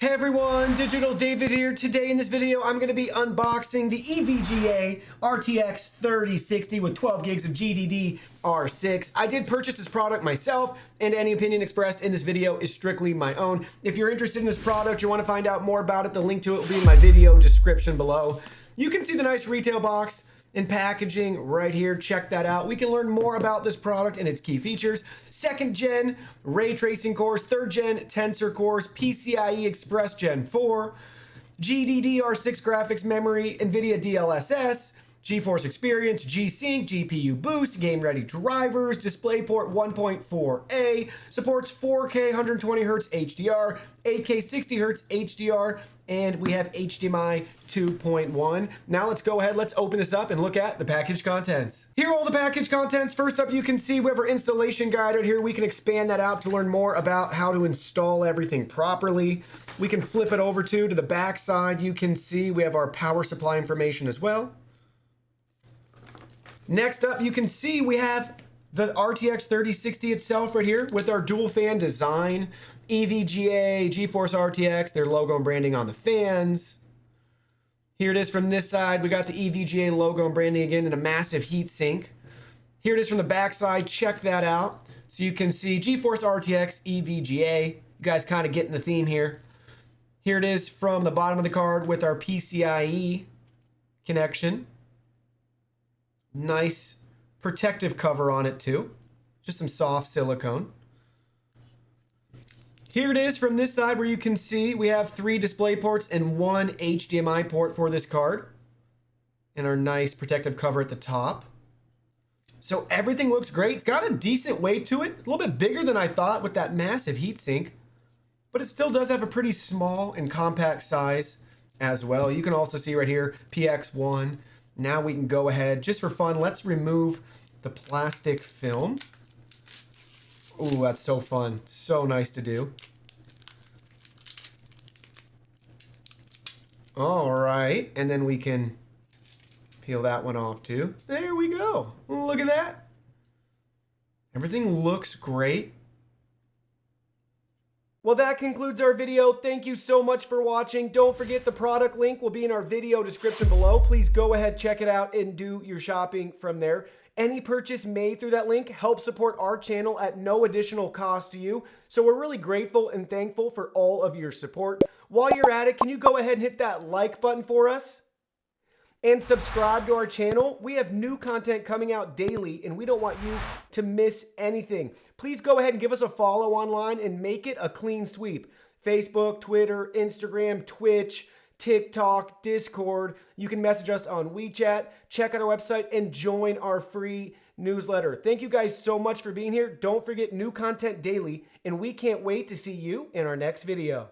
Hey everyone, Digital David here. Today in this video, I'm going to be unboxing the EVGA RTX 3060 with 12 gigs of GDDR6. I did purchase this product myself, and any opinion expressed in this video is strictly my own. If you're interested in this product, you want to find out more about it, the link to it will be in my video description below. You can see the nice retail box and packaging right here. Check that out. We can learn more about this product and its key features. 2nd gen ray tracing cores, 3rd gen tensor cores, PCIe Express Gen 4, GDDR6 graphics memory, NVIDIA DLSS, GeForce Experience, G-Sync, GPU Boost, game ready drivers, DisplayPort 1.4a, supports 4K 120Hz HDR, 8K 60Hz HDR, and we have HDMI 2.1. Now let's go ahead, let's open this up and look at the package contents. Here are all the package contents. First up, you can see we have our installation guide right here. We can expand that out to learn more about how to install everything properly. We can flip it over to the back side. You can see we have our power supply information as well. Next up, you can see we have the RTX 3060 itself right here with our dual fan design, EVGA GeForce RTX, their logo and branding on the fans. Here it is from this side. We got the EVGA logo and branding again in a massive heat sink. Here it is from the back side. Check that out. So you can see GeForce RTX EVGA. You guys kind of getting the theme here. Here it is from the bottom of the card with our PCIe connection. Nice protective cover on it too. Just some soft silicone. Here it is from this side where you can see we have 3 display ports and 1 HDMI port for this card. And our nice protective cover at the top. So everything looks great. It's got a decent weight to it. A little bit bigger than I thought with that massive heatsink. But it still does have a pretty small and compact size as well. You can also see right here, PX1. Now we can go ahead, just for fun, let's remove the plastic film. Ooh, that's so fun. So nice to do. All right, and then we can peel that one off too. There we go. Look at that. Everything looks great. Well, that concludes our video. Thank you so much for watching. Don't forget the product link will be in our video description below. Please go ahead, check it out, and do your shopping from there. Any purchase made through that link helps support our channel at no additional cost to you. So we're really grateful and thankful for all of your support. While you're at it, can you go ahead and hit that like button for us? And subscribe to our channel. We have new content coming out daily, and we don't want you to miss anything. Please go ahead and give us a follow online and make it a clean sweep. Facebook, Twitter, Instagram, Twitch, TikTok, Discord. You can message us on WeChat. Check out our website and join our free newsletter. Thank you guys so much for being here. Don't forget, new content daily, and we can't wait to see you in our next video.